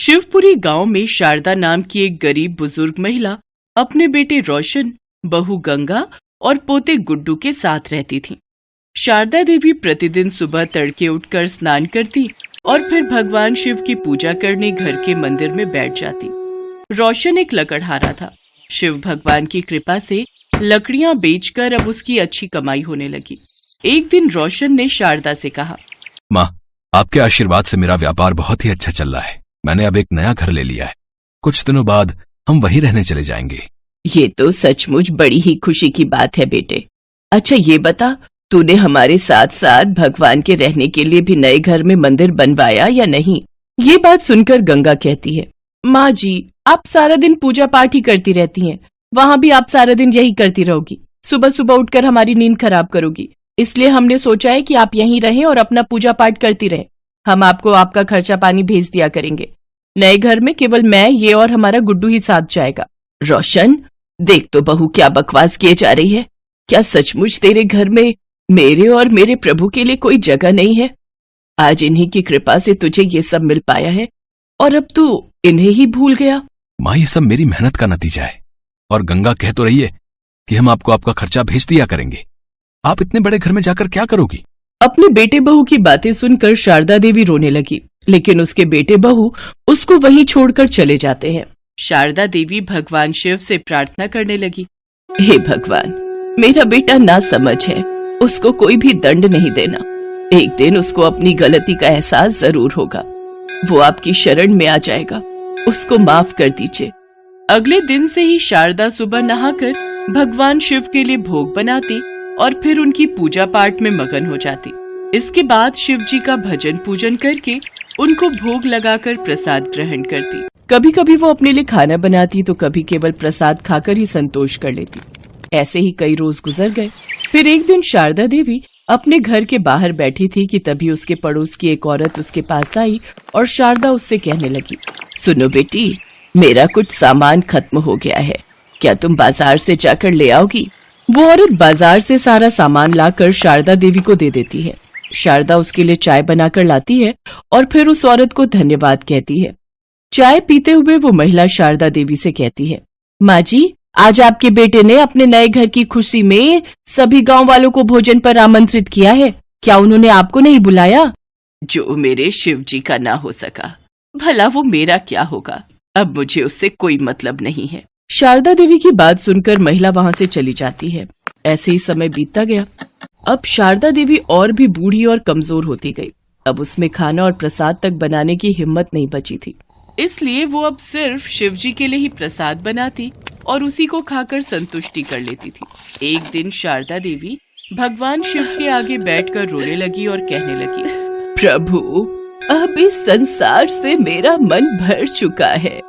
शिवपुरी गांव में शारदा नाम की एक गरीब बुजुर्ग महिला अपने बेटे रोशन, बहू गंगा और पोते गुड्डू के साथ रहती थी। शारदा देवी प्रतिदिन सुबह तड़के उठकर स्नान करती और फिर भगवान शिव की पूजा करने घर के मंदिर में बैठ जाती। रोशन एक लकड़हारा था। शिव भगवान की कृपा से लकड़ियां बेचकर अब उसकी अच्छी कमाई होने लगी। एक दिन रोशन ने शारदा से कहा, माँ, आपके आशीर्वाद से मेरा व्यापार बहुत ही अच्छा चल रहा है। मैंने अब एक नया घर ले लिया है। कुछ दिनों बाद हम वहीं रहने चले जाएंगे। ये तो सचमुच बड़ी ही खुशी की बात है बेटे। अच्छा ये बता, तूने हमारे साथ साथ भगवान के रहने के लिए भी नए घर में मंदिर बनवाया या नहीं? ये बात सुनकर गंगा कहती है, माँ जी, आप सारा दिन पूजा पाठ ही करती रहती हैं। वहाँ भी आप सारा दिन यही करती रहोगी। सुबह सुबह उठकर हमारी नींद खराब करोगी। इसलिए हमने सोचा है कि आप यहीं रहें और अपना पूजा पाठ करती रहें। हम आपको आपका खर्चा पानी भेज दिया करेंगे। नए घर में केवल मैं, ये और हमारा गुड्डू ही साथ जाएगा। रोशन, देख तो बहू क्या बकवास किए जा रही है। क्या सचमुच तेरे घर में मेरे और मेरे प्रभु के लिए कोई जगह नहीं है? आज इन्हीं की कृपा से तुझे ये सब मिल पाया है और अब तू इन्हें ही भूल गया। माँ, ये सब मेरी मेहनत का नतीजा है। और गंगा कह तो रही है कि हम आपको आपका खर्चा भेज दिया करेंगे। आप इतने बड़े घर में जाकर क्या करोगी? अपने बेटे बहू की बातें सुनकर शारदा देवी रोने लगी, लेकिन उसके बेटे बहू उसको वहीं छोड़कर चले जाते हैं। शारदा देवी भगवान शिव से प्रार्थना करने लगी, हे भगवान, मेरा बेटा नासमझ है, उसको कोई भी दंड नहीं देना। एक दिन उसको अपनी गलती का एहसास जरूर होगा। वो आपकी शरण में आ जाएगा। उसको माफ कर दीजिए। अगले दिन से ही शारदा सुबह नहाकर भगवान शिव के लिए भोग बनाती और फिर उनकी पूजा पाठ में मगन हो जाती। इसके बाद शिव जी का भजन पूजन करके उनको भोग लगाकर प्रसाद ग्रहण करती। कभी कभी वो अपने लिए खाना बनाती तो कभी केवल प्रसाद खाकर ही संतोष कर लेती। ऐसे ही कई रोज गुजर गए। फिर एक दिन शारदा देवी अपने घर के बाहर बैठी थी कि तभी उसके पड़ोस की एक औरत उसके पास आई और शारदा उससे कहने लगी, सुनो बेटी, मेरा कुछ सामान खत्म हो गया है, क्या तुम बाजार से जाकर ले आओगी? वो औरत बाजार से सारा सामान लाकर शारदा देवी को दे देती है। शारदा उसके लिए चाय बनाकर लाती है और फिर उस औरत को धन्यवाद कहती है। चाय पीते हुए वो महिला शारदा देवी से कहती है, माँ जी, आज आपके बेटे ने अपने नए घर की खुशी में सभी गांव वालों को भोजन पर आमंत्रित किया है। क्या उन्होंने आपको नहीं बुलाया? जो मेरे शिव जी का ना हो सका, भला वो मेरा क्या होगा? अब मुझे उससे कोई मतलब नहीं है। शारदा देवी की बात सुनकर महिला वहाँ से चली जाती है। ऐसे ही समय बीतता गया। अब शारदा देवी और भी बूढ़ी और कमजोर होती गई। अब उसमें खाना और प्रसाद तक बनाने की हिम्मत नहीं बची थी। इसलिए वो अब सिर्फ शिव जी के लिए ही प्रसाद बनाती और उसी को खाकर संतुष्टि कर लेती थी। एक दिन शारदा देवी भगवान शिव के आगे बैठकर रोने लगी और कहने लगी, प्रभु, अब इस संसार से मेरा मन भर चुका है।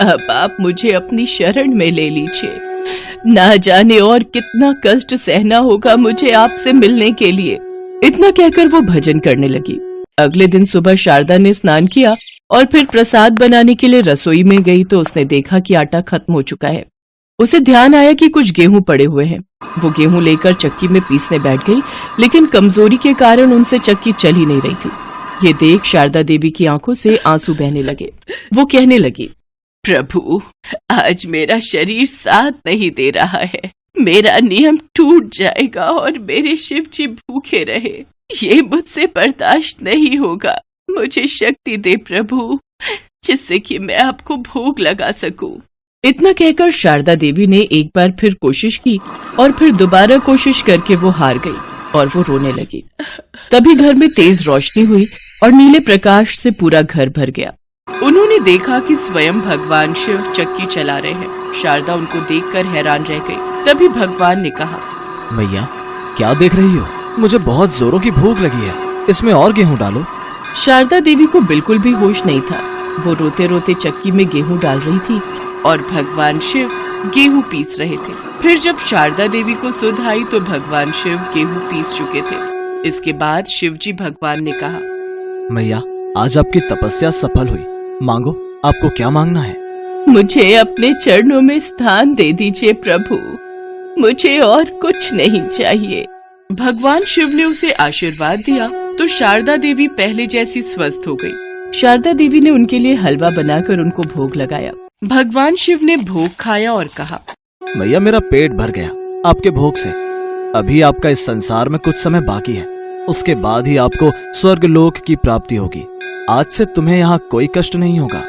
अब आप मुझे अपनी शरण में ले लीजिए। ना जाने और कितना कष्ट सहना होगा मुझे आपसे मिलने के लिए। इतना कहकर वो भजन करने लगी। अगले दिन सुबह शारदा ने स्नान किया और फिर प्रसाद बनाने के लिए रसोई में गई तो उसने देखा कि आटा खत्म हो चुका है। उसे ध्यान आया कि कुछ गेहूं पड़े हुए हैं। वो गेहूं लेकर चक्की में पीसने बैठ गई, लेकिन कमजोरी के कारण उनसे चक्की चल ही नहीं रही थी। ये देख शारदा देवी की आंखों से आंसू बहने लगे। वो कहने लगी, प्रभु, आज मेरा शरीर साथ नहीं दे रहा है। मेरा नियम टूट जाएगा और मेरे शिव जी भूखे रहे। ये मुझसे बर्दाश्त नहीं होगा। मुझे शक्ति दे प्रभु, जिससे कि मैं आपको भोग लगा सकूं। इतना कहकर शारदा देवी ने एक बार फिर कोशिश की और फिर दोबारा कोशिश करके वो हार गई और वो रोने लगी। तभी घर में तेज रोशनी हुई और नीले प्रकाश से पूरा घर भर गया। उन्होंने देखा कि स्वयं भगवान शिव चक्की चला रहे हैं। शारदा उनको देखकर हैरान रह गई। तभी भगवान ने कहा, मैया, क्या देख रही हो? मुझे बहुत जोरों की भूख लगी है, इसमें और गेहूं डालो। शारदा देवी को बिल्कुल भी होश नहीं था। वो रोते रोते चक्की में गेहूं डाल रही थी और भगवान शिव गेहूं पीस रहे थे। फिर जब शारदा देवी को सुध आई तो भगवान शिव गेहूं पीस चुके थे। इसके बाद शिव जी भगवान ने कहा, मैया, आज आपकी तपस्या सफल हुई। मांगो, आपको क्या मांगना है? मुझे अपने चरणों में स्थान दे दीजिए प्रभु, मुझे और कुछ नहीं चाहिए। भगवान शिव ने उसे आशीर्वाद दिया तो शारदा देवी पहले जैसी स्वस्थ हो गई। शारदा देवी ने उनके लिए हलवा बनाकर उनको भोग लगाया। भगवान शिव ने भोग खाया और कहा, मैया मेरा पेट भर गया आपके भोग से। अभी आपका इस संसार में कुछ समय बाकी है, उसके बाद ही आपको स्वर्ग लोक की प्राप्ति होगी। आज से तुम्हें यहाँ कोई कष्ट नहीं होगा।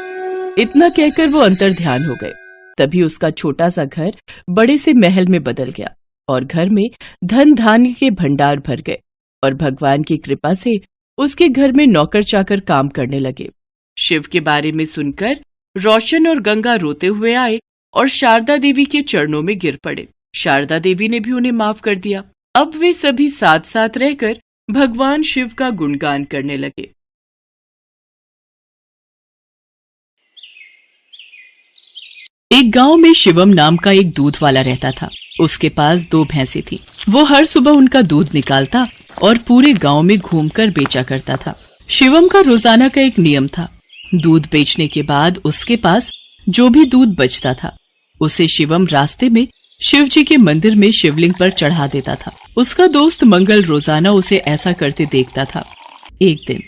इतना कहकर वो अंतर ध्यान हो गए। तभी उसका छोटा सा घर बड़े से महल में बदल गया और घर में धन धान्य के भंडार भर गए और भगवान की कृपा से उसके घर में नौकर चाकर काम करने लगे। शिव के बारे में सुनकर रोशन और गंगा रोते हुए आए और शारदा देवी के चरणों में गिर पड़े। शारदा देवी ने भी उन्हें माफ कर दिया। अब वे सभी साथ साथ रहकर भगवान शिव का गुणगान करने लगे। एक गांव में शिवम नाम का एक दूध वाला रहता था। उसके पास 2 भैंसें थी। वो हर सुबह उनका दूध निकालता और पूरे गांव में घूमकर बेचा करता था। शिवम का रोजाना का एक नियम था। दूध बेचने के बाद उसके पास जो भी दूध बचता था उसे शिवम रास्ते में शिव जी के मंदिर में शिवलिंग पर चढ़ा देता था। उसका दोस्त मंगल रोजाना उसे ऐसा करते देखता था। एक दिन,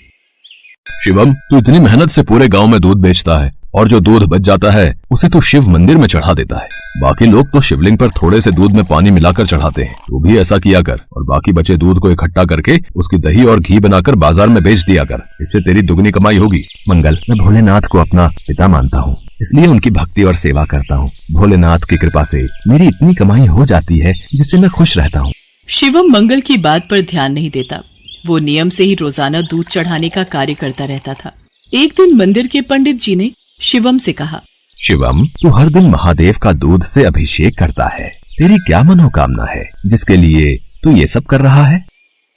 शिवम, तू इतनी मेहनत से पूरे गांव में दूध बेचता है और जो दूध बच जाता है उसे तू शिव मंदिर में चढ़ा देता है। बाकी लोग तो शिवलिंग पर थोड़े से दूध में पानी मिलाकर चढ़ाते हैं। तू भी ऐसा किया कर और बाकी बचे दूध को इकट्ठा करके उसकी दही और घी बनाकर बाजार में बेच दिया कर। इससे तेरी दुगनी कमाई होगी। मंगल, मैं भोलेनाथ को अपना पिता मानता हूँ, इसलिए उनकी भक्ति और सेवा करता हूँ। भोलेनाथ की कृपा से मेरी इतनी कमाई हो जाती है जिससे मैं खुश रहता हूँ। शिवम मंगल की बात पर ध्यान नहीं देता। वो नियम से ही रोजाना दूध चढ़ाने का कार्य करता रहता था। एक दिन मंदिर के पंडित जी ने शिवम से कहा, शिवम, तू हर दिन महादेव का दूध से अभिषेक करता है। तेरी क्या मनोकामना है जिसके लिए तू ये सब कर रहा है?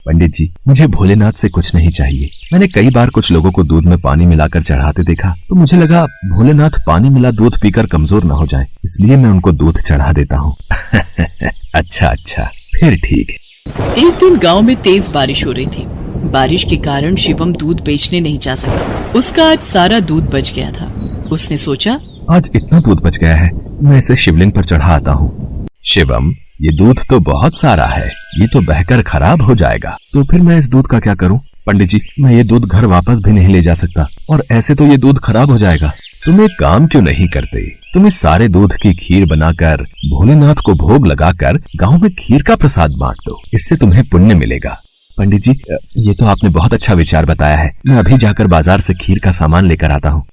पंडित जी, मुझे भोलेनाथ से कुछ नहीं चाहिए। मैंने कई बार कुछ लोगों को दूध में पानी मिलाकर चढ़ाते देखा तो मुझे लगा भोलेनाथ पानी मिला दूध पीकर कमजोर न हो जाए, इसलिए मैं उनको दूध चढ़ा देता हूँ। अच्छा, फिर ठीक है। एक दिन गांव में तेज बारिश हो रही थी। बारिश के कारण शिवम दूध बेचने नहीं जा सका। उसका आज सारा दूध बच गया था। उसने सोचा, आज इतना दूध बच गया है, मैं इसे शिवलिंग पर चढ़ा आता हूँ। शिवम, ये दूध तो बहुत सारा है, ये तो बहकर खराब हो जाएगा। तो फिर मैं इस दूध का क्या करूँ? पंडित जी, मैं ये दूध घर वापस भी नहीं ले जा सकता और ऐसे तो ये दूध खराब हो जाएगा। तुम एक काम क्यों नहीं करते? तुम इस सारे दूध की खीर बनाकर भोलेनाथ को भोग लगाकर गाँव में खीर का प्रसाद बांट दो, इससे तुम्हें पुण्य मिलेगा। पंडित जी, ये तो आपने बहुत अच्छा विचार बताया है। मैं अभी जाकर बाजार से खीर का सामान लेकर आता हूँ।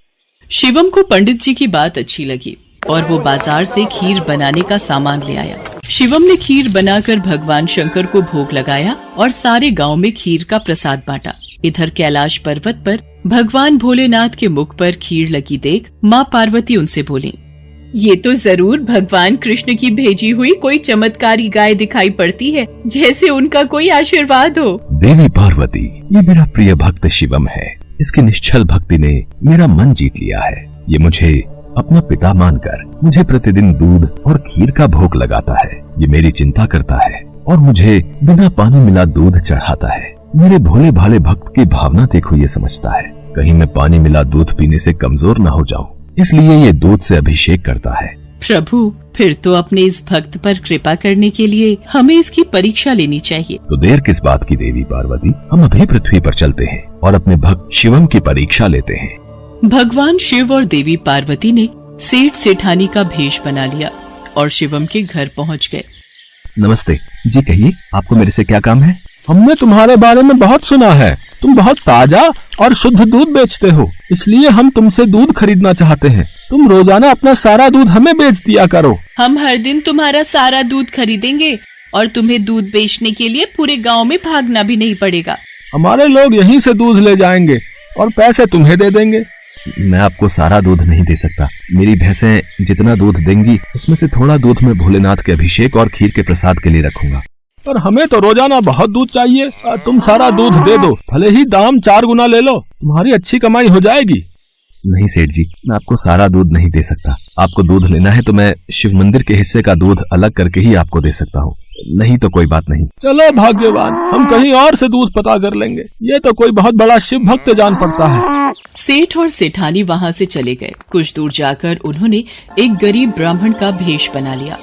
शिवम को पंडित जी की बात अच्छी लगी और वो बाजार से खीर बनाने का सामान ले आया। शिवम ने खीर बनाकर भगवान शंकर को भोग लगाया और सारे गांव में खीर का प्रसाद बांटा। इधर कैलाश पर्वत पर भगवान भोलेनाथ के मुख पर खीर लगी देख माँ पार्वती उनसे बोली, ये तो जरूर भगवान कृष्ण की भेजी हुई कोई चमत्कारी गाय दिखाई पड़ती है, जैसे उनका कोई आशीर्वाद हो। देवी पार्वती, ये मेरा प्रिय भक्त शिवम है। इसकी निश्चल भक्ति ने मेरा मन जीत लिया है। ये मुझे अपना पिता मानकर मुझे प्रतिदिन दूध और खीर का भोग लगाता है। ये मेरी चिंता करता है और मुझे बिना पानी मिला दूध चढ़ाता है। मेरे भोले भाले भक्त की भावना देखो, ये समझता है कहीं मैं पानी मिला दूध पीने से कमजोर न हो जाऊं, इसलिए ये दूध से अभिषेक करता है। प्रभु, फिर तो अपने इस भक्त पर कृपा करने के लिए हमें इसकी परीक्षा लेनी चाहिए। तो देर किस बात की देवी पार्वती, हम अभी पृथ्वी पर चलते हैं और अपने भक्त शिवम की परीक्षा लेते हैं। भगवान शिव और देवी पार्वती ने सेठ सेठानी का भेष बना लिया और शिवम के घर पहुंच गए। नमस्ते जी, कहिए आपको मेरे से क्या काम है? हमने तुम्हारे बारे में बहुत सुना है। तुम बहुत ताजा और शुद्ध दूध बेचते हो, इसलिए हम तुमसे दूध खरीदना चाहते हैं। तुम रोजाना अपना सारा दूध हमें बेच दिया करो। हम हर दिन तुम्हारा सारा दूध खरीदेंगे और तुम्हें दूध बेचने के लिए पूरे गांव में भागना भी नहीं पड़ेगा। हमारे लोग यहीं से दूध ले जाएंगे और पैसे तुम्हें दे देंगे। मैं आपको सारा दूध नहीं दे सकता। मेरी भैंसें जितना दूध देंगी उसमें से थोड़ा दूध मैं भोलेनाथ के अभिषेक और खीर के प्रसाद के लिए रखूंगा। पर हमें तो रोजाना बहुत दूध चाहिए। तुम सारा दूध दे दो, भले ही दाम 4 गुना ले लो, तुम्हारी अच्छी कमाई हो जाएगी। नहीं सेठ जी, मैं आपको सारा दूध नहीं दे सकता। आपको दूध लेना है तो मैं शिव मंदिर के हिस्से का दूध अलग करके ही आपको दे सकता हूँ, नहीं तो कोई बात नहीं। चलो भाग्यवान, हम कहीं और से दूध पता कर लेंगे। ये तो कोई बहुत बड़ा शिव भक्त जान पड़ता है। सेठ और सेठानी वहाँ से चले गए। कुछ दूर जाकर उन्होंने एक गरीब ब्राह्मण का भेष बना लिया।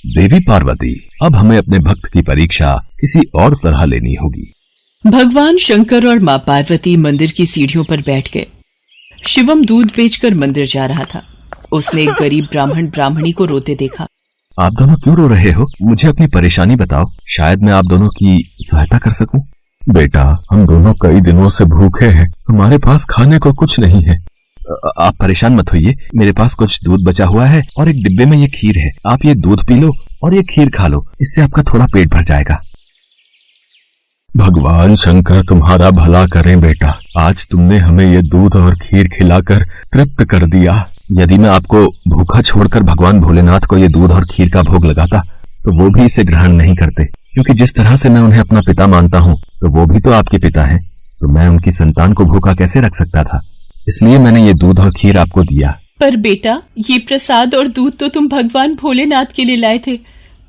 देवी पार्वती, अब हमें अपने भक्त की परीक्षा किसी और तरह लेनी होगी। भगवान शंकर और माँ पार्वती मंदिर की सीढ़ियों पर बैठ गए। शिवम दूध बेचकर मंदिर जा रहा था। उसने एक गरीब ब्राह्मण ब्राह्मणी को रोते देखा। आप दोनों क्यों रो रहे हो? मुझे अपनी परेशानी बताओ, शायद मैं आप दोनों की सहायता कर सकूं। बेटा, हम दोनों कई दिनों से भूखे हैं, हमारे पास खाने को कुछ नहीं है। आप परेशान मत होइए, मेरे पास कुछ दूध बचा हुआ है और एक डिब्बे में ये खीर है। आप ये दूध पी लो और ये खीर खा लो, इससे आपका थोड़ा पेट भर जाएगा। भगवान शंकर तुम्हारा भला करें बेटा, आज तुमने हमें ये दूध और खीर खिलाकर तृप्त कर दिया। यदि मैं आपको भूखा छोड़कर भगवान भोलेनाथ को ये दूध और खीर का भोग लगाता तो वो भी इसे ग्रहण नहीं करते, क्योंकि जिस तरह से मैं उन्हें अपना पिता मानता हूँ तो वो भी तो आपके पिता हैं, तो मैं उनकी संतान को भूखा कैसे रख सकता था। इसलिए मैंने ये दूध और खीर आपको दिया। पर बेटा, ये प्रसाद और दूध तो तुम भगवान भोलेनाथ के लिए लाए थे,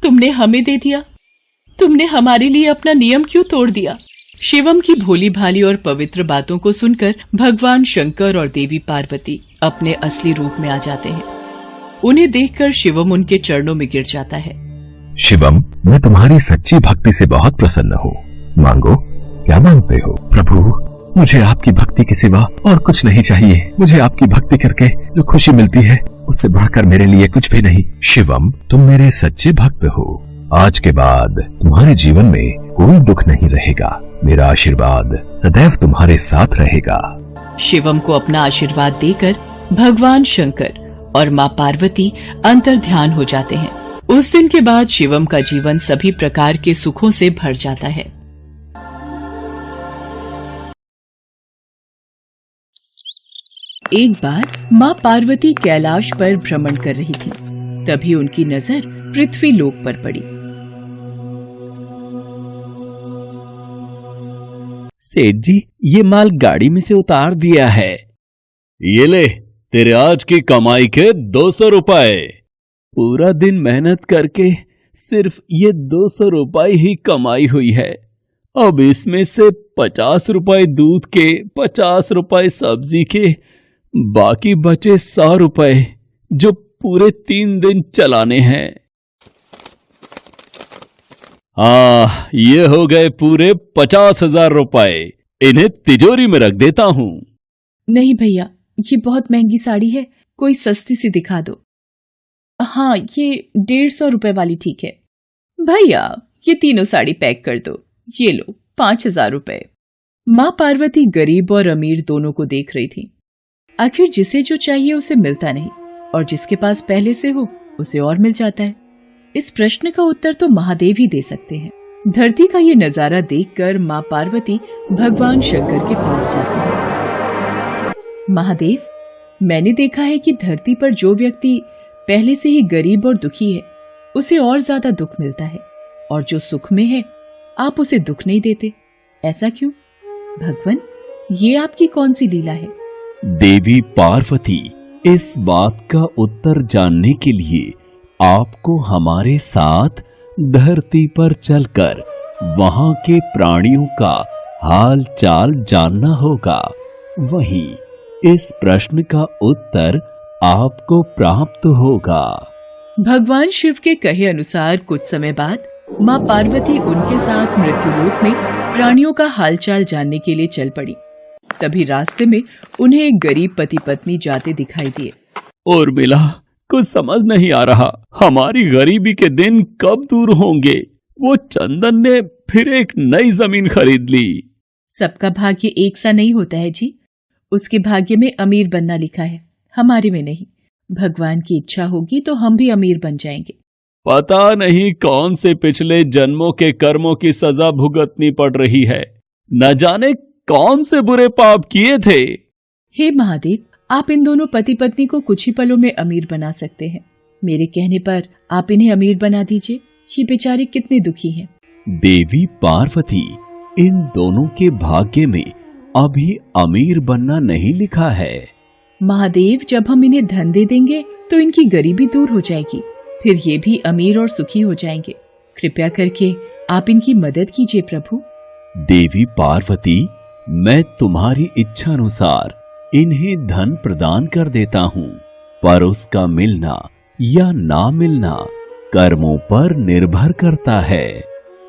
तुमने हमें दे दिया। तुमने हमारे लिए अपना नियम क्यों तोड़ दिया? शिवम की भोली भाली और पवित्र बातों को सुनकर भगवान शंकर और देवी पार्वती अपने असली रूप में आ जाते हैं। उन्हें देखकर शिवम उनके चरणों में गिर जाता है। शिवम, मैं तुम्हारी सच्ची भक्ति से बहुत प्रसन्न हूँ। मांगो, क्या मांगते हो? प्रभु, मुझे आपकी भक्ति के सिवा और कुछ नहीं चाहिए। मुझे आपकी भक्ति करके जो खुशी मिलती है उससे बढ़कर मेरे लिए कुछ भी नहीं। शिवम, तुम मेरे सच्चे भक्त हो। आज के बाद तुम्हारे जीवन में कोई दुख नहीं रहेगा। मेरा आशीर्वाद सदैव तुम्हारे साथ रहेगा। शिवम को अपना आशीर्वाद देकर भगवान शंकर और माँ पार्वती अंतर्ध्यान हो जाते हैं। उस दिन के बाद शिवम का जीवन सभी प्रकार के सुखों से भर जाता है। एक बार माँ पार्वती कैलाश पर भ्रमण कर रही थी। तभी उनकी नजर पृथ्वी लोक पर पड़ी। सेठ जी, ये माल गाड़ी में से उतार दिया है। ये ले, तेरे आज की कमाई के 200 रुपए। पूरा दिन मेहनत करके सिर्फ ये 200 रुपए ही कमाई हुई है। अब इसमें से 50 रुपए दूध के, 50 रुपए सब्जी के, बाकी बचे 100 रुपए जो पूरे 3 दिन चलाने हैं। ये हो गए पूरे 50,000 रुपए। इन्हें तिजोरी में रख देता हूँ। नहीं भैया, ये बहुत महंगी साड़ी है, कोई सस्ती सी दिखा दो। हाँ, ये 150 रुपए वाली ठीक है। भैया, ये तीनों साड़ी पैक कर दो। ये लो 5,000 रुपए। माँ पार्वती गरीब और अमीर दोनों को देख रही थी। आखिर जिसे जो चाहिए उसे मिलता नहीं, और जिसके पास पहले से हो उसे और मिल जाता है। इस प्रश्न का उत्तर तो महादेव ही दे सकते हैं। धरती का ये नजारा देखकर माँ पार्वती भगवान शंकर के पास जाती है। महादेव, मैंने देखा है कि धरती पर जो व्यक्ति पहले से ही गरीब और दुखी है उसे और ज्यादा दुख मिलता है, और जो सुख में है आप उसे दुख नहीं देते। ऐसा क्यों? भगवान, ये आपकी कौन सी लीला है? देवी पार्वती, इस बात का उत्तर जानने के लिए आपको हमारे साथ धरती पर चलकर वहां के प्राणियों का हाल चाल जानना होगा। वहीं इस प्रश्न का उत्तर आपको प्राप्त होगा। भगवान शिव के कहे अनुसार कुछ समय बाद माँ पार्वती उनके साथ मृत्युलोक में प्राणियों का हालचाल जानने के लिए चल पड़ी। तभी रास्ते में उन्हें एक गरीब पति पत्नी जाते दिखाई दिए। और मिला, कुछ समझ नहीं आ रहा, हमारी गरीबी के दिन कब दूर होंगे। वो चंदन ने फिर एक नई जमीन खरीद ली। सबका भाग्य एक सा नहीं होता है जी। उसके भाग्य में अमीर बनना लिखा है, हमारे में नहीं। भगवान की इच्छा होगी तो हम भी अमीर बन जाएंगे। पता नहीं कौन से पिछले जन्मों के कर्मों की सजा भुगतनी पड़ रही है। न जाने कौन से बुरे पाप किए थे। हे महादेव, आप इन दोनों पति पत्नी को कुछ ही पलों में अमीर बना सकते हैं। मेरे कहने पर आप इन्हें अमीर बना दीजिए। ये बेचारे कितने दुखी हैं। देवी पार्वती, इन दोनों के भाग्य में अभी अमीर बनना नहीं लिखा है। महादेव, जब हम इन्हें धन दे देंगे तो इनकी गरीबी दूर हो जाएगी, फिर ये भी अमीर और सुखी हो जाएंगे। कृपया करके आप इनकी मदद कीजिए प्रभु। देवी पार्वती, मैं तुम्हारी इच्छा अनुसार इन्हें धन प्रदान कर देता हूँ, पर उसका मिलना या ना मिलना कर्मों पर निर्भर करता है।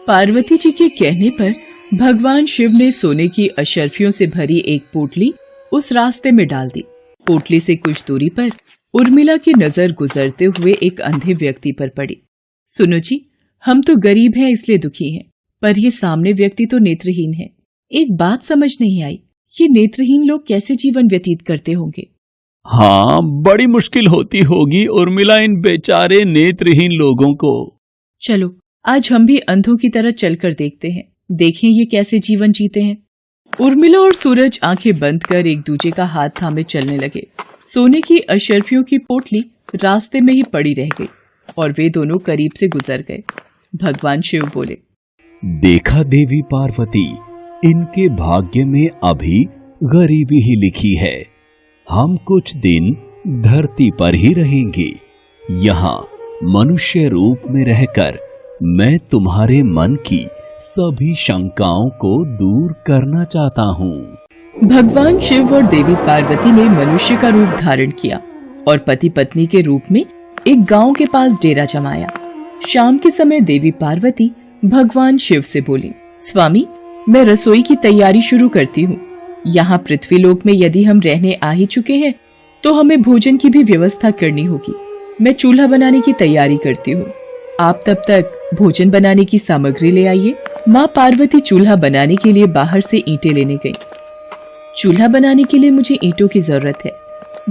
पार्वती जी के कहने पर भगवान शिव ने सोने की अशर्फियों से भरी एक पोटली उस रास्ते में डाल दी पोटली से कुछ दूरी पर उर्मिला की नजर गुजरते हुए एक अंधे व्यक्ति पर पड़ी। सुनो जी, हम तो गरीब हैं इसलिए दुखी हैं, पर ये सामने व्यक्ति तो नेत्रहीन है। एक बात समझ नहीं आई, ये नेत्रहीन लोग कैसे जीवन व्यतीत करते होंगे? हाँ, बड़ी मुश्किल होती होगी उर्मिला इन बेचारे नेत्रहीन लोगों को। चलो आज हम भी अंधों की तरह चलकर देखते हैं, देखें ये कैसे जीवन जीते हैं। उर्मिला और सूरज आंखें बंद कर एक दूसरे का हाथ थामे चलने लगे। सोने की अशर्फियों की पोटली रास्ते में ही पड़ी रह गई और वे दोनों करीब से गुजर गए। भगवान शिव बोले, देखा देवी पार्वती, इनके भाग्य में अभी गरीबी ही लिखी है। हम कुछ दिन धरती पर ही रहेंगे। यहाँ मनुष्य रूप में रहकर मैं तुम्हारे मन की सभी शंकाओं को दूर करना चाहता हूँ। भगवान शिव और देवी पार्वती ने मनुष्य का रूप धारण किया और पति पत्नी के रूप में एक गांव के पास डेरा जमाया। शाम के समय देवी पार्वती भगवान शिव से बोली, स्वामी, मैं रसोई की तैयारी शुरू करती हूँ। यहाँ पृथ्वीलोक में यदि हम रहने आ ही चुके हैं तो हमें भोजन की भी व्यवस्था करनी होगी। मैं चूल्हा बनाने की तैयारी करती हूँ, आप तब तक भोजन बनाने की सामग्री ले आइए। माँ पार्वती चूल्हा बनाने के लिए बाहर से ईंटें लेने गई। चूल्हा बनाने के लिए मुझे ईंटों की जरूरत है।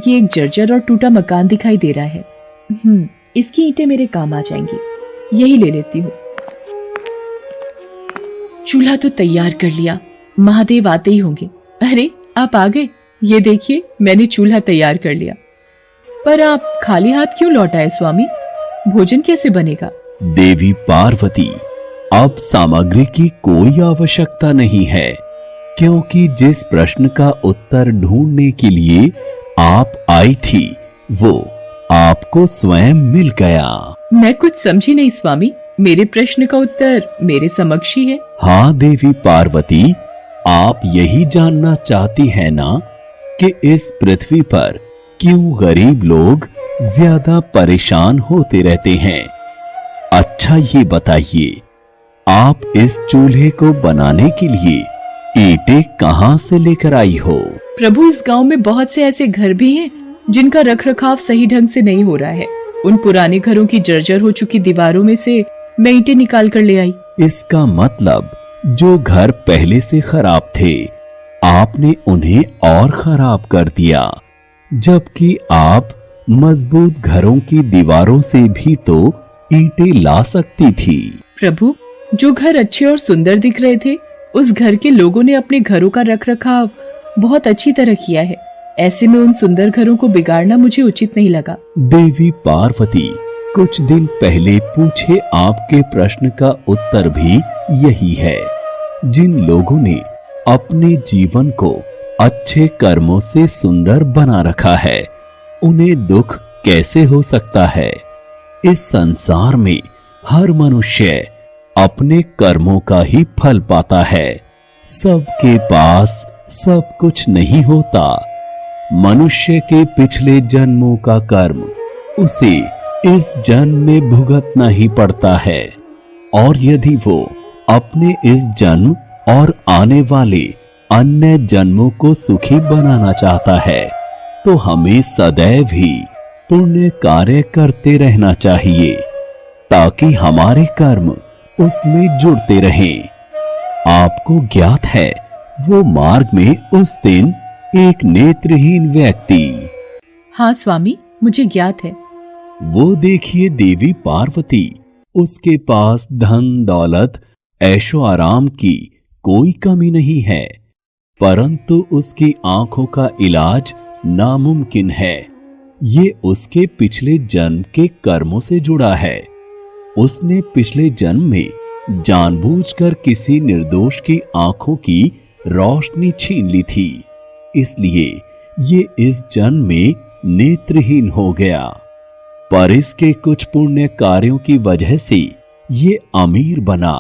ये एक जर्जर और टूटा मकान दिखाई दे रहा है। इसकी ईंटें मेरे काम आ जाएंगी, यही ले लेती हूँ। चूल्हा तो तैयार कर लिया, महादेव आते ही होंगे। अरे आप आ गए, ये देखिए मैंने चूल्हा तैयार कर लिया। पर आप खाली हाथ क्यों लौट आए स्वामी? भोजन कैसे बनेगा? देवी पार्वती, अब सामग्री की कोई आवश्यकता नहीं है, क्योंकि जिस प्रश्न का उत्तर ढूंढने के लिए आप आई थी वो आपको स्वयं मिल गया। मैं कुछ समझी नहीं स्वामी, मेरे प्रश्न का उत्तर मेरे समक्ष ही है। हाँ देवी पार्वती, आप यही जानना चाहती है ना कि इस पृथ्वी पर क्यों गरीब लोग ज्यादा परेशान होते रहते हैं। अच्छा ये बताइए, आप इस चूल्हे को बनाने के लिए ईंटें कहाँ से लेकर आई हो? प्रभु, इस गांव में बहुत से ऐसे घर भी हैं जिनका रखरखाव सही ढंग से नहीं हो रहा है। उन पुराने घरों की जर्जर हो चुकी दीवारों में से मैं ईंटें निकाल कर ले आई। इसका मतलब जो घर पहले से खराब थे आपने उन्हें और खराब कर दिया, जबकि आप मजबूत घरों की दीवारों से भी तो ईंटें ला सकती थी। प्रभु, जो घर अच्छे और सुंदर दिख रहे थे उस घर के लोगों ने अपने घरों का रखरखाव बहुत अच्छी तरह किया है। ऐसे में उन सुंदर घरों को बिगाड़ना मुझे उचित नहीं लगा। देवी पार्वती, कुछ दिन पहले पूछे आपके प्रश्न का उत्तर भी यही है। जिन लोगों ने अपने जीवन को अच्छे कर्मों से सुंदर बना रखा है उन्हें दुख कैसे हो सकता है? इस संसार में हर मनुष्य अपने कर्मों का ही फल पाता है। सबके पास सब कुछ नहीं होता। मनुष्य के पिछले जन्मों का कर्म उसे इस जन्म में भुगतना ही पड़ता है, और यदि वो अपने इस जन्म और आने वाले अन्य जन्मों को सुखी बनाना चाहता है तो हमें सदैव ही पुण्य कार्य करते रहना चाहिए ताकि हमारे कर्म उसमें जुड़ते रहें। आपको ज्ञात है वो मार्ग में उस दिन एक नेत्रहीन व्यक्ति। हाँ स्वामी, मुझे ज्ञात है। वो देखिए देवी पार्वती, उसके पास धन दौलत ऐशो आराम की कोई कमी नहीं है, परंतु उसकी आंखों का इलाज नामुमकिन है। ये उसके पिछले जन्म के कर्मों से जुड़ा है। उसने पिछले जन्म में जानबूझकर किसी निर्दोष की आंखों की रोशनी छीन ली थी, इसलिए ये इस जन्म में नेत्रहीन हो गया। पर इसके कुछ पुण्य कार्यों की वजह से ये अमीर बना।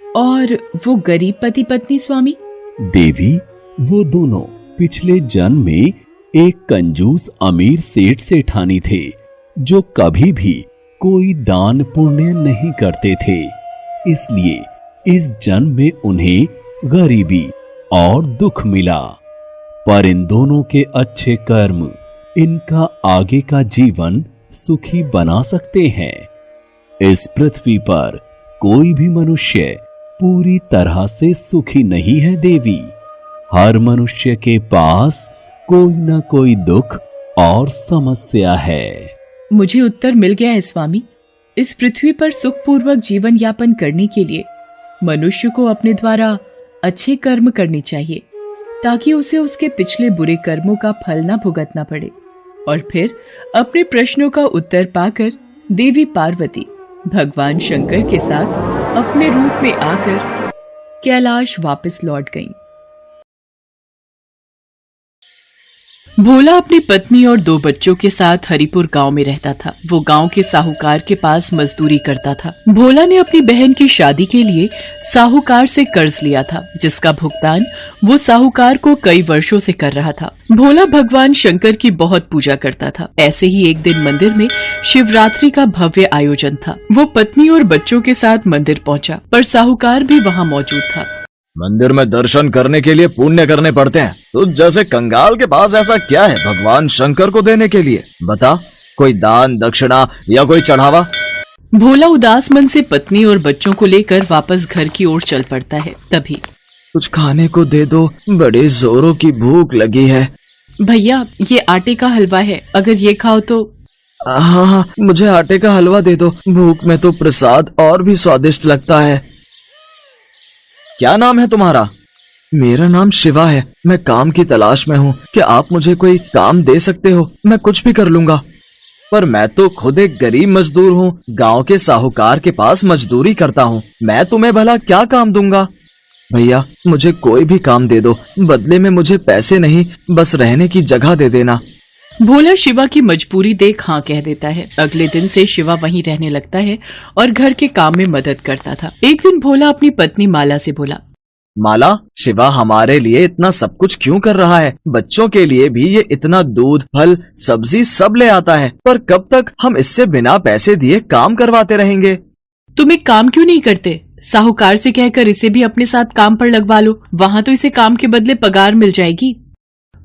और वो गरीब पति पत्नी स्वामी? देवी, वो दोनों पिछले जन्म में एक कंजूस अमीर सेठ सेठानी थे जो कभी भी कोई दान पुण्य नहीं करते थे, इसलिए इस जन्म में उन्हें गरीबी और दुख मिला। पर इन दोनों के अच्छे कर्म इनका आगे का जीवन सुखी बना सकते हैं। इस पृथ्वी पर कोई भी मनुष्य पूरी तरह से सुखी नहीं है देवी। हर मनुष्य के पास कोई न कोई दुख और समस्या है। मुझे उत्तर मिल गया है स्वामी। इस पृथ्वी पर सुखपूर्वक जीवन यापन करने के लिए मनुष्य को अपने द्वारा अच्छे कर्म करने चाहिए, ताकि उसे उसके पिछले बुरे कर्मों का फल न भुगतना पड़े, और फिर अपने प्रश्नों का उत्तर पाकर देवी पार्वती भगवान शंकर के साथ अपने रूप में आकर कैलाश वापस लौट गईं। भोला अपनी पत्नी और 2 बच्चों के साथ हरिपुर गांव में रहता था। वो गांव के साहूकार के पास मजदूरी करता था। भोला ने अपनी बहन की शादी के लिए साहूकार से कर्ज लिया था, जिसका भुगतान वो साहूकार को कई वर्षों से कर रहा था। भोला भगवान शंकर की बहुत पूजा करता था। ऐसे ही एक दिन मंदिर में शिवरात्रि का भव्य आयोजन था। वो पत्नी और बच्चों के साथ मंदिर पहुंचा, पर साहूकार भी वहां मौजूद था। मंदिर में दर्शन करने के लिए पुण्य करने पड़ते हैं, तो जैसे कंगाल के पास ऐसा क्या है भगवान शंकर को देने के लिए? बता, कोई दान दक्षिणा या कोई चढ़ावा? भोला उदास मन से पत्नी और बच्चों को लेकर वापस घर की ओर चल पड़ता है। तभी कुछ खाने को दे दो, बड़ी जोरों की भूख लगी है। भैया, ये आटे का हलवा है, अगर ये खाओ तो। हाँ, मुझे आटे का हलवा दे दो। भूख में तो प्रसाद और भी स्वादिष्ट लगता है। क्या नाम है तुम्हारा? मेरा नाम शिवा है। मैं काम की तलाश में हूँ। क्या आप मुझे कोई काम दे सकते हो? मैं कुछ भी कर लूंगा। पर मैं तो खुद एक गरीब मजदूर हूँ, गांव के साहूकार के पास मजदूरी करता हूँ। मैं तुम्हें भला क्या काम दूंगा? भैया, मुझे कोई भी काम दे दो, बदले में मुझे पैसे नहीं, बस रहने की जगह दे देना। भोला शिवा की मजबूरी देख हाँ कह देता है। अगले दिन से शिवा वहीं रहने लगता है और घर के काम में मदद करता था। एक दिन भोला अपनी पत्नी माला से बोला, माला, शिवा हमारे लिए इतना सब कुछ क्यों कर रहा है? बच्चों के लिए भी ये इतना दूध, फल, सब्जी सब ले आता है, पर कब तक हम इससे बिना पैसे दिए काम करवाते रहेंगे? तुम एक काम क्यों नहीं करते? साहूकार से कहकर इसे भी अपने साथ काम पर लगवा लो, वहाँ तो इसे काम के बदले पगार मिल जाएगी।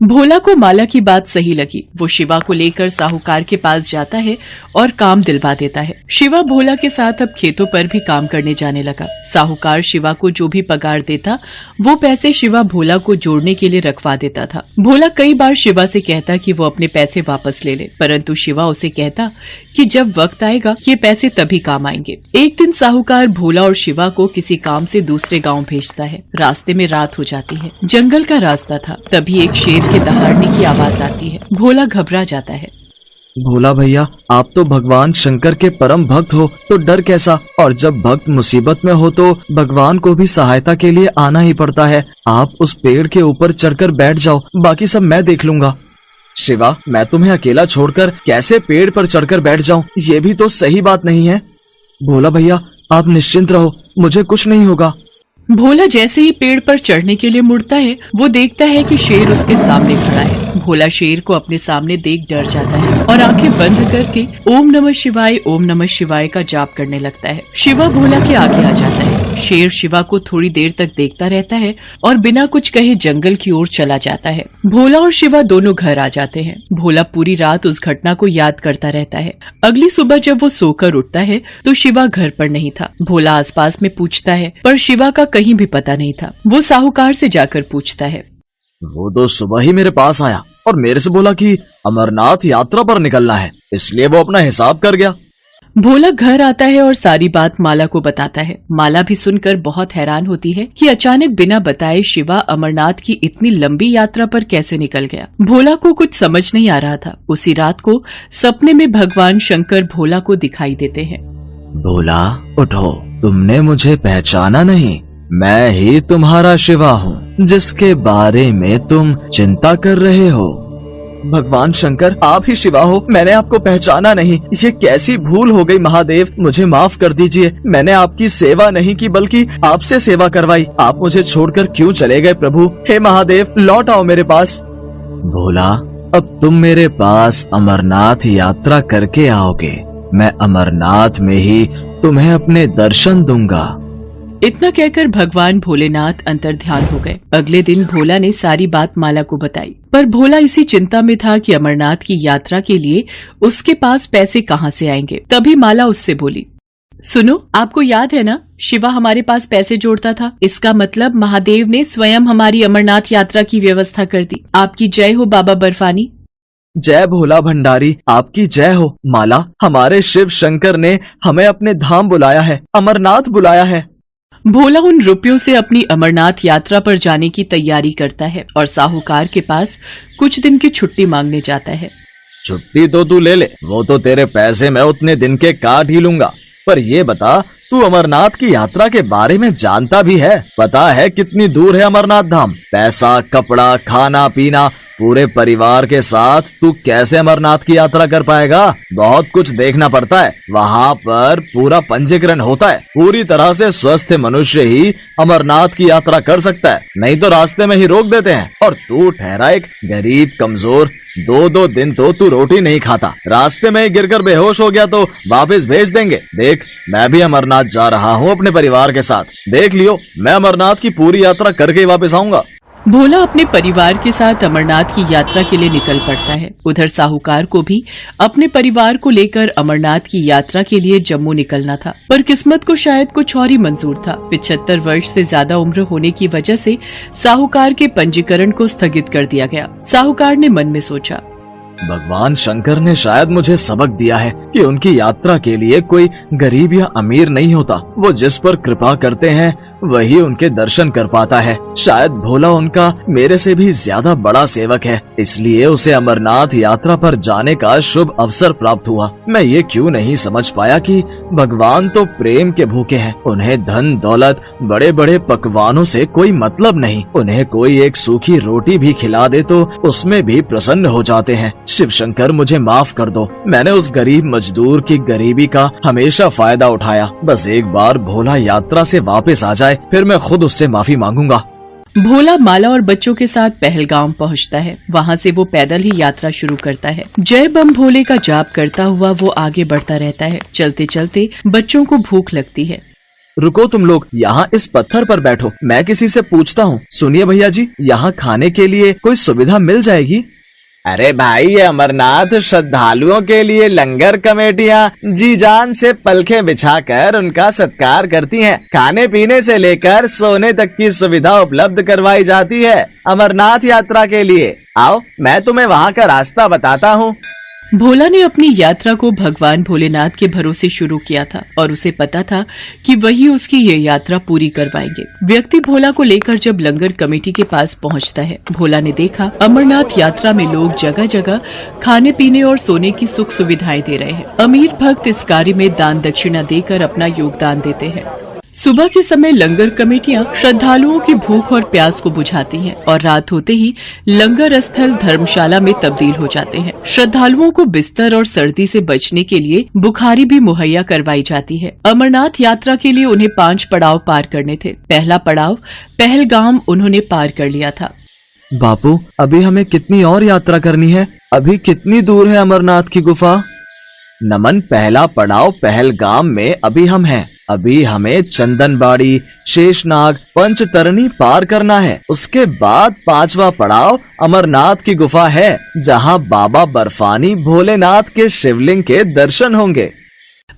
भोला को माला की बात सही लगी। वो शिवा को लेकर साहूकार के पास जाता है और काम दिलवा देता है। शिवा भोला के साथ अब खेतों पर भी काम करने जाने लगा। साहूकार शिवा को जो भी पगार देता, वो पैसे शिवा भोला को जोड़ने के लिए रखवा देता था। भोला कई बार शिवा से कहता कि वो अपने पैसे वापस ले ले, परंतु शिवा उसे कहता कि जब वक्त आएगा ये पैसे तभी काम आएंगे। एक दिन साहूकार भोला और शिवा को किसी काम से दूसरे गाँव भेजता है। रास्ते में रात हो जाती है। जंगल का रास्ता था। तभी एक शेर के दहाड़ने की आवाज आती है। भोला घबरा जाता है। भोला भैया, आप तो भगवान शंकर के परम भक्त हो, तो डर कैसा? और जब भक्त मुसीबत में हो तो भगवान को भी सहायता के लिए आना ही पड़ता है। आप उस पेड़ के ऊपर चढ़कर बैठ जाओ, बाकी सब मैं देख लूंगा। शिवा, मैं तुम्हें अकेला छोड़कर कैसे पेड़ पर चढ़कर बैठ जाऊं? ये भी तो सही बात नहीं है। भोला भैया, आप निश्चिंत रहो, मुझे कुछ नहीं होगा। भोला जैसे ही पेड़ पर चढ़ने के लिए मुड़ता है, वो देखता है कि शेर उसके सामने खड़ा है। भोला शेर को अपने सामने देख डर जाता है और आंखें बंद करके ओम नमः शिवाय का जाप करने लगता है। शिवा भोला के आगे आ जाता है। शेर शिवा को थोड़ी देर तक देखता रहता है और बिना कुछ कहे जंगल की ओर चला जाता है। भोला और शिवा दोनों घर आ जाते हैं। भोला पूरी रात उस घटना को याद करता रहता है। अगली सुबह जब वो सोकर उठता है तो शिवा घर पर नहीं था। भोला आसपास में पूछता है, पर शिवा का कहीं भी पता नहीं था। वो साहूकार से जाकर पूछता है। वो तो सुबह ही मेरे पास आया और मेरे से बोला कि अमरनाथ यात्रा पर निकलना है, इसलिए वो अपना हिसाब कर गया। भोला घर आता है और सारी बात माला को बताता है। माला भी सुनकर बहुत हैरान होती है कि अचानक बिना बताए शिवा अमरनाथ की इतनी लंबी यात्रा पर कैसे निकल गया। भोला को कुछ समझ नहीं आ रहा था। उसी रात को सपने में भगवान शंकर भोला को दिखाई देते हैं। भोला, उठो, तुमने मुझे पहचाना नहीं? मैं ही तुम्हारा शिवा हूँ, जिसके बारे में तुम चिंता कर रहे हो। भगवान शंकर, आप ही शिवा हो, मैंने आपको पहचाना नहीं। ये कैसी भूल हो गई महादेव, मुझे माफ कर दीजिए। मैंने आपकी सेवा नहीं की बल्कि आपसे सेवा करवाई। आप मुझे छोड़कर क्यों चले गए प्रभु? हे महादेव, लौट आओ मेरे पास। भोला, अब तुम मेरे पास अमरनाथ यात्रा करके आओगे। मैं अमरनाथ में ही तुम्हें अपने दर्शन दूंगा। इतना कहकर भगवान भोलेनाथ अंतर्ध्यान हो गए। अगले दिन भोला ने सारी बात माला को बताई, पर भोला इसी चिंता में था कि अमरनाथ की यात्रा के लिए उसके पास पैसे कहाँ से आएंगे। तभी माला उससे बोली, सुनो, आपको याद है ना, शिवा हमारे पास पैसे जोड़ता था। इसका मतलब महादेव ने स्वयं हमारी अमरनाथ यात्रा की व्यवस्था कर दी। आपकी जय हो बाबा बर्फानी। जय भोला भंडारी, आपकी जय हो। माला, हमारे शिव शंकर ने हमें अपने धाम बुलाया है, अमरनाथ बुलाया है। भोला उन रुपयों से अपनी अमरनाथ यात्रा पर जाने की तैयारी करता है और साहूकार के पास कुछ दिन की छुट्टी मांगने जाता है। छुट्टी तो तू ले ले, वो तो तेरे पैसे मैं उतने दिन के काट ही लूंगा। पर ये बता, तू अमरनाथ की यात्रा के बारे में जानता भी है? पता है कितनी दूर है अमरनाथ धाम? पैसा, कपड़ा, खाना पीना, पूरे परिवार के साथ तू कैसे अमरनाथ की यात्रा कर पाएगा? बहुत कुछ देखना पड़ता है, वहाँ पर पूरा पंजीकरण होता है। पूरी तरह से स्वस्थ मनुष्य ही अमरनाथ की यात्रा कर सकता है, नहीं तो रास्ते में ही रोक देते हैं। और तू ठहरा एक गरीब कमजोर, 2-2 दिन तो तू रोटी नहीं खाता, रास्ते में ही गिरकर बेहोश हो गया तो वापस भेज देंगे। देख, मैं भी अमरनाथ जा रहा हूँ अपने परिवार के साथ, देख लियो, मैं अमरनाथ की पूरी यात्रा करके ही वापस आऊंगा। भोला अपने परिवार के साथ अमरनाथ की यात्रा के लिए निकल पड़ता है। उधर साहूकार को भी अपने परिवार को लेकर अमरनाथ की यात्रा के लिए जम्मू निकलना था, पर किस्मत को शायद कुछ और ही मंजूर था। 75 वर्ष से ज्यादा उम्र होने की वजह से साहूकार के पंजीकरण को स्थगित कर दिया गया। साहूकार ने मन में सोचा, भगवान शंकर ने शायद मुझे सबक दिया है कि उनकी यात्रा के लिए कोई गरीब या अमीर नहीं होता, वो जिस पर कृपा करते हैं वही उनके दर्शन कर पाता है। शायद भोला उनका मेरे से भी ज्यादा बड़ा सेवक है, इसलिए उसे अमरनाथ यात्रा पर जाने का शुभ अवसर प्राप्त हुआ। मैं ये क्यों नहीं समझ पाया कि भगवान तो प्रेम के भूखे हैं, उन्हें धन दौलत बड़े बड़े पकवानों से कोई मतलब नहीं। उन्हें कोई एक सूखी रोटी भी खिला दे तो उसमें भी प्रसन्न हो जाते हैं। शिव शंकर, मुझे माफ कर दो, मैंने उस गरीब मजदूर की गरीबी का हमेशा फायदा उठाया। बस एक बार भोला यात्रा से वापस आ जाए, फिर मैं खुद उससे माफी मांगूंगा। भोला माला और बच्चों के साथ पहलगाम पहुंचता है। वहां से वो पैदल ही यात्रा शुरू करता है। जय बम भोले का जाप करता हुआ वो आगे बढ़ता रहता है। चलते चलते बच्चों को भूख लगती है। रुको तुम लोग, यहाँ इस पत्थर पर बैठो, मैं किसी से पूछता हूँ। सुनिए भैया जी, यहाँ खाने के लिए कोई सुविधा मिल जाएगी? अरे भाई, ये अमरनाथ श्रद्धालुओं के लिए लंगर कमेटियाँ जी जान से पलखे बिछाकर उनका सत्कार करती हैं। खाने पीने से लेकर सोने तक की सुविधा उपलब्ध करवाई जाती है अमरनाथ यात्रा के लिए। आओ, मैं तुम्हें वहाँ का रास्ता बताता हूँ। भोला ने अपनी यात्रा को भगवान भोलेनाथ के भरोसे शुरू किया था और उसे पता था कि वही उसकी ये यात्रा पूरी करवाएंगे। व्यक्ति भोला को लेकर जब लंगर कमेटी के पास पहुंचता है, भोला ने देखा अमरनाथ यात्रा में लोग जगह जगह खाने पीने और सोने की सुख सुविधाएं दे रहे हैं। अमीर भक्त इस कार्य में दान दक्षिणा देकर अपना योगदान देते हैं। सुबह के समय लंगर कमेटियां श्रद्धालुओं की भूख और प्यास को बुझाती हैं और रात होते ही लंगर स्थल धर्मशाला में तब्दील हो जाते हैं। श्रद्धालुओं को बिस्तर और सर्दी से बचने के लिए बुखारी भी मुहैया करवाई जाती है। अमरनाथ यात्रा के लिए उन्हें 5 पड़ाव पार करने थे। पहला पड़ाव पहलगाम उन्होंने पार कर लिया था। बापू, अभी हमें कितनी और यात्रा करनी है? अभी कितनी दूर है अमरनाथ की गुफा? नमन, पहला पड़ाव पहलगाम में अभी हम हैं। अभी हमें चंदनबाड़ी, शेषनाग, पंचतरणी पार करना है। उसके बाद 5वां पड़ाव अमरनाथ की गुफा है, जहां बाबा बर्फानी भोलेनाथ के शिवलिंग के दर्शन होंगे।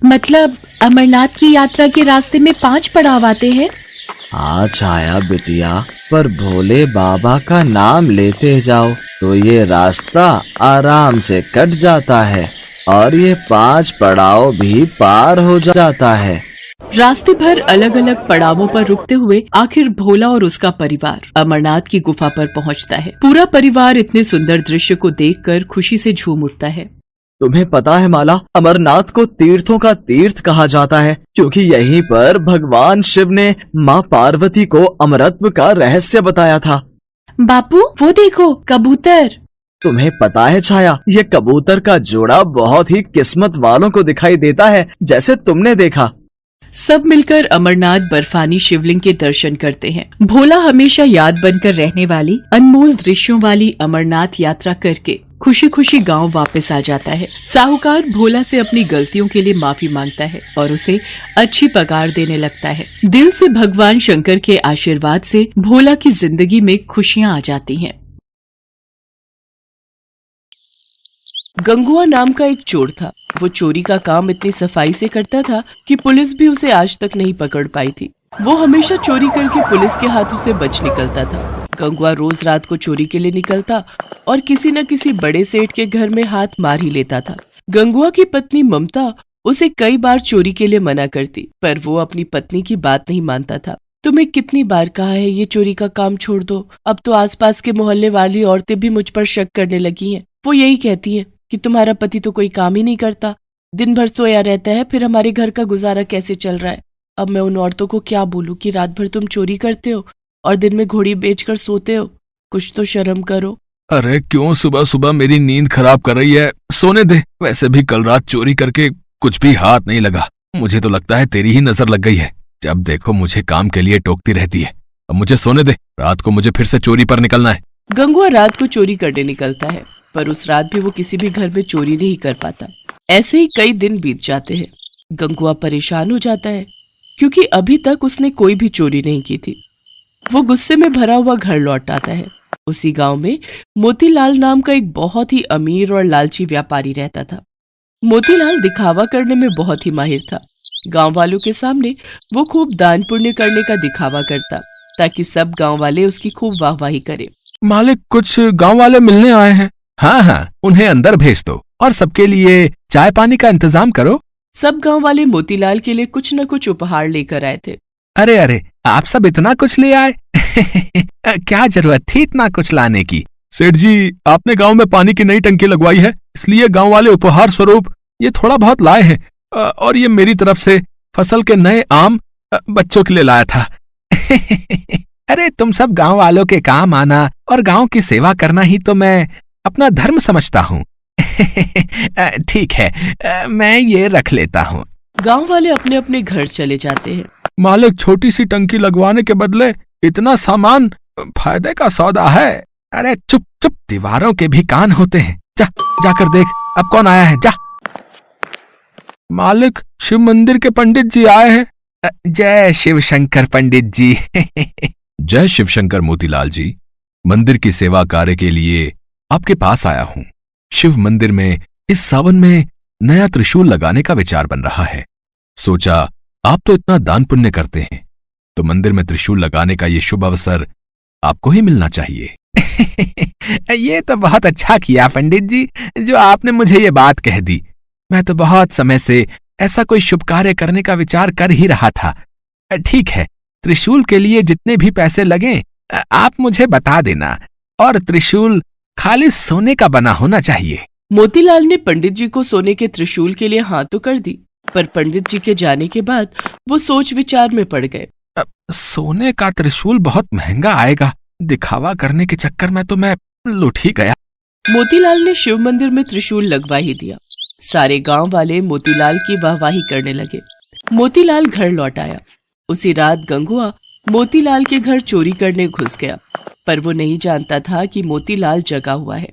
मतलब अमरनाथ की यात्रा के रास्ते में 5 पड़ाव आते हैं? हाँ छाया बिटिया, पर भोले बाबा का नाम लेते जाओ तो ये रास्ता आराम से कट जाता है और ये 5 पड़ाव भी पार हो जाता है। रास्ते भर अलग अलग पड़ावों पर रुकते हुए आखिर भोला और उसका परिवार अमरनाथ की गुफा पर पहुंचता है। पूरा परिवार इतने सुंदर दृश्य को देखकर खुशी से झूम उठता है। तुम्हें पता है माला, अमरनाथ को तीर्थों का तीर्थ कहा जाता है क्योंकि यहीं पर भगवान शिव ने माँ पार्वती को अमरत्व का रहस्य बताया था। बापू, वो देखो कबूतर। तुम्हें पता है छाया, ये कबूतर का जोड़ा बहुत ही किस्मत वालों को दिखाई देता है, जैसे तुमने देखा। सब मिलकर अमरनाथ बर्फानी शिवलिंग के दर्शन करते हैं। भोला हमेशा याद बनकर रहने वाली अनमोल दृश्यों वाली अमरनाथ यात्रा करके खुशी खुशी गांव वापस आ जाता है। साहूकार भोला से अपनी गलतियों के लिए माफी मांगता है और उसे अच्छी पगार देने लगता है। दिल से भगवान शंकर के आशीर्वाद से भोला की जिंदगी में खुशियां आ जाती हैं। गंगुआ नाम का एक चोर था। वो चोरी का काम इतनी सफाई से करता था कि पुलिस भी उसे आज तक नहीं पकड़ पाई थी। वो हमेशा चोरी करके पुलिस के हाथों से बच निकलता था। गंगुआ रोज रात को चोरी के लिए निकलता और किसी न किसी बड़े सेठ के घर में हाथ मार ही लेता था। गंगुआ की पत्नी ममता उसे कई बार चोरी के लिए मना करती, पर वो अपनी पत्नी की बात नहीं मानता था। तुम्हें कितनी बार कहा है ये चोरी का काम छोड़ दो। अब तो आसपास के मोहल्ले वाली औरतें भी मुझ पर शक करने लगी हैं। वो यही कहती हैं कि तुम्हारा पति तो कोई काम ही नहीं करता, दिन भर सोया रहता है, फिर हमारे घर का गुजारा कैसे चल रहा है। अब मैं उन औरतों को क्या बोलूं कि रात भर तुम चोरी करते हो और दिन में घोड़ी बेचकर सोते हो। कुछ तो शर्म करो। अरे क्यों सुबह सुबह मेरी नींद खराब कर रही है, सोने दे। वैसे भी कल रात चोरी करके कुछ भी हाथ नहीं लगा। मुझे तो लगता है तेरी ही नजर लग गई है। जब देखो मुझे काम के लिए टोकती रहती है। अब मुझे सोने दे, रात को मुझे फिर से चोरी पर निकलना है। गंगुआ रात को चोरी करने निकलता है, पर उस रात भी वो किसी भी घर में चोरी नहीं कर पाता। ऐसे ही कई दिन बीत जाते हैं। गंगुआ परेशान हो जाता है क्योंकि अभी तक उसने कोई भी चोरी नहीं की थी। वो गुस्से में भरा हुआ घर लौट आता है। उसी गांव में मोतीलाल नाम का एक बहुत ही अमीर और लालची व्यापारी रहता था। मोतीलाल दिखावा करने में बहुत ही माहिर था। गांव वालों के सामने वो खूब दान पुण्य करने का दिखावा करता ताकि सब गांव वाले उसकी खूब वाहवाही करें। मालिक, कुछ गांव वाले मिलने आए हैं। हाँ हाँ, उन्हें अंदर भेज दो और सबके लिए चाय पानी का इंतजाम करो। सब गांव वाले मोतीलाल के लिए कुछ न कुछ उपहार लेकर आए थे। अरे अरे, आप सब इतना कुछ ले आए? क्या जरूरत थी इतना कुछ लाने की? सेठ जी, आपने गांव में पानी की नई टंकी लगवाई है, इसलिए गांव वाले उपहार स्वरूप ये थोड़ा बहुत लाए हैं। और ये मेरी तरफ से फसल के नए आम बच्चों के लिए लाया था। अरे तुम सब गांव वालों के काम आना और गांव की सेवा करना ही तो मैं अपना धर्म समझता हूँ। ठीक है, मैं ये रख लेता हूँ। गांव वाले अपने अपने घर चले जाते हैं। मालिक, छोटी सी टंकी लगवाने के बदले इतना सामान फायदे का सौदा है। अरे चुप चुप, दीवारों के भी कान होते हैं। जाकर देख अब कौन आया है, जा। मालिक, शिव मंदिर के पंडित जी आए हैं। जय शिव शंकर पंडित जी। जय शिव शंकर मोतीलाल जी, मंदिर की सेवा कार्य के लिए आपके पास आया हूँ। शिव मंदिर में इस सावन में नया त्रिशूल लगाने का विचार बन रहा है। सोचा आप तो इतना दान पुण्य करते हैं, तो मंदिर में त्रिशूल लगाने का ये शुभ अवसर आपको ही मिलना चाहिए। ये तो बहुत अच्छा किया पंडित जी, जो आपने मुझे ये बात कह दी। मैं तो बहुत समय से ऐसा कोई शुभ कार्य करने का विचार कर ही रहा था। ठीक है, त्रिशूल के लिए जितने भी पैसे लगें आप मुझे बता देना, और त्रिशूल खाली सोने का बना होना चाहिए। मोतीलाल ने पंडित जी को सोने के त्रिशूल के लिए हाँ तो कर दी, पर पंडित जी के जाने के बाद वो सोच विचार में पड़ गए। सोने का त्रिशूल बहुत महंगा आएगा, दिखावा करने के चक्कर में तो मैं लुट ही गया। मोतीलाल ने शिव मंदिर में त्रिशूल लगवा ही दिया। सारे गांव वाले मोतीलाल की वाहवाही करने लगे। मोतीलाल घर लौट आया। उसी रात गंगुआ मोतीलाल के घर चोरी करने घुस गया, पर वो नहीं जानता था कि मोतीलाल जगा हुआ है।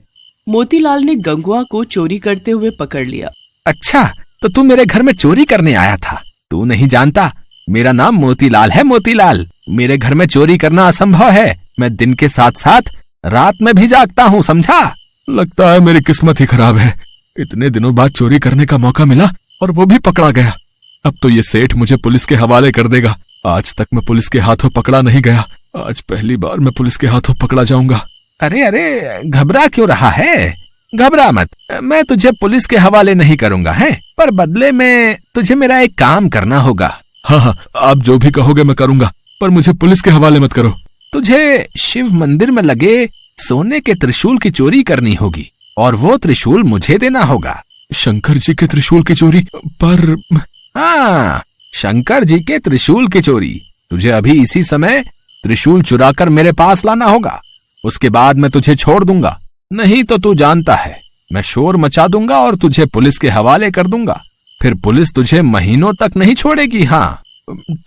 मोतीलाल ने गंगुआ को चोरी करते हुए पकड़ लिया। अच्छा, तो तू मेरे घर में चोरी करने आया था? तू नहीं जानता मेरा नाम मोतीलाल है। मोतीलाल, मेरे घर में चोरी करना असंभव है। मैं दिन के साथ साथ रात में भी जागता हूँ, समझा? लगता है मेरी किस्मत ही खराब है। इतने दिनों बाद चोरी करने का मौका मिला और वो भी पकड़ा गया। अब तो ये सेठ मुझे पुलिस के हवाले कर देगा। आज तक मैं पुलिस के हाथों पकड़ा नहीं गया, आज पहली बार मैं पुलिस के हाथों पकड़ा जाऊंगा। अरे अरे, घबरा क्यों रहा है? घबरा मत, मैं तुझे पुलिस के हवाले नहीं करूंगा, है? पर बदले में तुझे मेरा एक काम करना होगा। हाँ, आप जो भी कहोगे मैं करूंगा, पर मुझे पुलिस के हवाले मत करो। तुझे शिव मंदिर में लगे सोने के त्रिशूल की चोरी करनी होगी और वो त्रिशूल मुझे देना होगा। शंकर जी के त्रिशूल की चोरी? पर हाँ, शंकर जी के त्रिशूल की चोरी। तुझे अभी इसी समय त्रिशूल चुराकर मेरे पास लाना होगा, उसके बाद मैं तुझे छोड़ दूंगा। नहीं तो तू जानता है, मैं शोर मचा दूंगा और तुझे पुलिस के हवाले कर दूंगा। फिर पुलिस तुझे महीनों तक नहीं छोड़ेगी। हाँ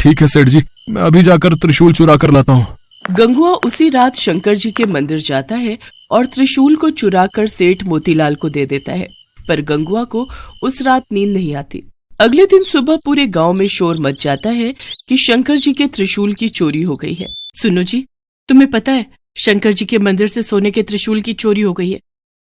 ठीक है सेठ जी, मैं अभी जाकर त्रिशूल चुरा कर लाता हूँ। गंगुआ उसी रात शंकर जी के मंदिर जाता है और त्रिशूल को चुराकर सेठ मोतीलाल को दे देता है, पर गंगुआ को उस रात नींद नहीं आती। अगले दिन सुबह पूरे गांव में शोर मच जाता है कि शंकर जी के त्रिशूल की चोरी हो गई है। सुनो जी, तुम्हें पता है शंकर जी के मंदिर से सोने के त्रिशूल की चोरी हो गई है।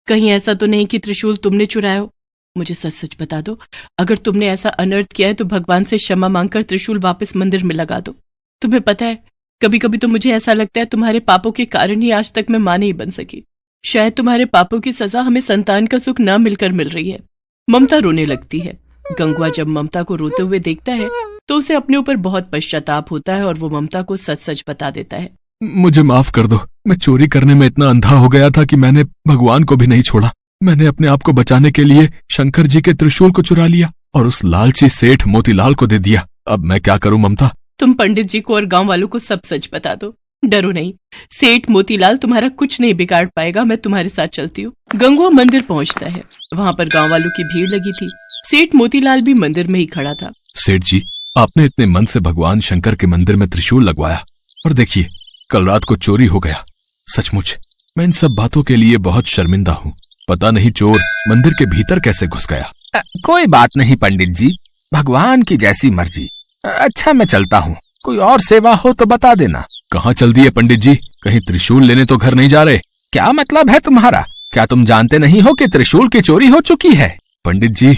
कहीं ऐसा तो नहीं कि त्रिशूल तुमने चुराया हो? मुझे सच सच बता दो, अगर तुमने ऐसा अनर्थ किया है तो भगवान से क्षमा मांगकर त्रिशूल वापस मंदिर में लगा दो। तुम्हें पता है कभी कभी तो मुझे ऐसा लगता है तुम्हारे पापों के कारण ही आज तक मैं मां नहीं बन सकी। शायद तुम्हारे पापों की सजा हमें संतान का सुख न मिलकर मिल रही है। ममता रोने लगती है। गंगुआ जब ममता को रोते हुए देखता है तो उसे अपने ऊपर बहुत पश्चाताप होता है और वो ममता को सच सच बता देता है। मुझे माफ कर दो, मैं चोरी करने में इतना अंधा हो गया था कि मैंने भगवान को भी नहीं छोड़ा। मैंने अपने आप को बचाने के लिए शंकर जी के त्रिशूल को चुरा लिया और उस लालची सेठ मोतीलाल को दे दिया। अब मैं क्या करूं ममता? तुम पंडित जी को और गांव वालों को सब सच बता दो। डरो नहीं, सेठ मोतीलाल तुम्हारा कुछ नहीं बिगाड़ पाएगा। मैं तुम्हारे साथ चलती हूँ। गंगुआ मंदिर पहुंचता है। वहां पर गांव वालों की भीड़ लगी थी। सेठ मोतीलाल भी मंदिर में ही खड़ा था। सेठ जी, आपने इतने मन से भगवान शंकर के मंदिर में त्रिशूल लगवाया और देखिए कल रात को चोरी हो गया। सचमुच मैं इन सब बातों के लिए बहुत शर्मिंदा हूँ। पता नहीं चोर मंदिर के भीतर कैसे घुस गया। कोई बात नहीं पंडित जी, भगवान की जैसी मर्जी। अच्छा मैं चलता हूँ, कोई और सेवा हो तो बता देना। कहाँ चल दिए पंडित जी? कहीं त्रिशूल लेने तो घर नहीं जा रहे? क्या मतलब है तुम्हारा? क्या तुम जानते नहीं हो कि त्रिशूल की चोरी हो चुकी है? पंडित जी,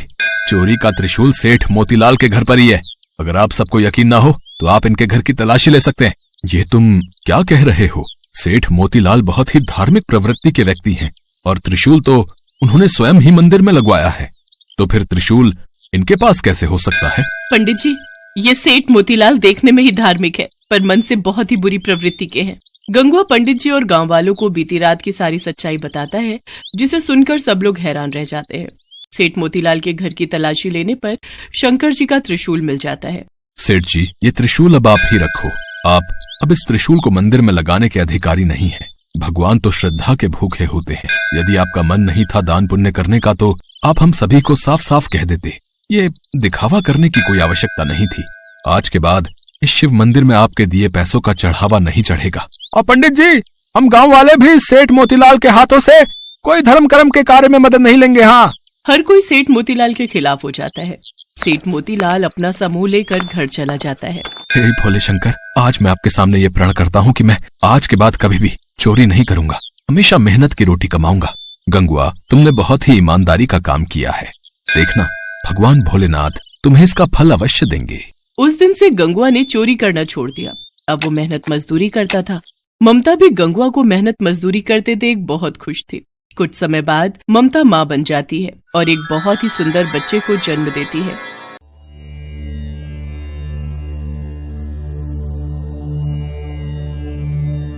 चोरी का त्रिशूल सेठ मोतीलाल के घर पर ही है। अगर आप सबको यकीन ना हो तो आप इनके घर की तलाशी ले सकते हैं। ये तुम क्या कह रहे हो? सेठ मोतीलाल बहुत ही धार्मिक प्रवृत्ति के व्यक्ति हैं और त्रिशूल तो उन्होंने स्वयं ही मंदिर में लगवाया है, तो फिर त्रिशूल इनके पास कैसे हो सकता है? पंडित जी, ये सेठ मोतीलाल देखने में ही धार्मिक है पर मन से बहुत ही बुरी प्रवृत्ति के हैं। गंगुआ पंडित जी और गांव वालों को बीती रात की सारी सच्चाई बताता है, जिसे सुनकर सब लोग हैरान रह जाते हैं। सेठ मोतीलाल के घर की तलाशी लेने पर शंकर जी का त्रिशूल मिल जाता है। सेठ जी, ये त्रिशूल अब आप ही रखो। आप अब इस त्रिशूल को मंदिर में लगाने के अधिकारी नहीं हैं। भगवान तो श्रद्धा के भूखे होते हैं। यदि आपका मन नहीं था दान पुण्य करने का तो आप हम सभी को साफ साफ कह देते। ये दिखावा करने की कोई आवश्यकता नहीं थी। आज के बाद इस शिव मंदिर में आपके दिए पैसों का चढ़ावा नहीं चढ़ेगा। और पंडित जी, हम गांव वाले भी सेठ मोतीलाल के हाथों से कोई धर्म कर्म के कार्य में मदद नहीं लेंगे। हाँ, हर कोई सेठ मोतीलाल के खिलाफ हो जाता है। सेठ मोतीलाल अपना समूह लेकर घर चला जाता है। हे भोले शंकर, आज मैं आपके सामने ये प्रण करता हूँ कि मैं आज के बाद कभी भी चोरी नहीं करूंगा, हमेशा मेहनत की रोटी कमाऊंगा। गंगुआ, तुमने बहुत ही ईमानदारी का काम किया है। देखना, भगवान भोलेनाथ तुम्हें इसका फल अवश्य देंगे। उस दिन से गंगुआ ने चोरी करना छोड़ दिया। अब वो मेहनत मजदूरी करता था। ममता भी गंगुआ को मेहनत मजदूरी करते देख बहुत खुश थी। कुछ समय बाद ममता माँ बन जाती है और एक बहुत ही सुंदर बच्चे को जन्म देती है।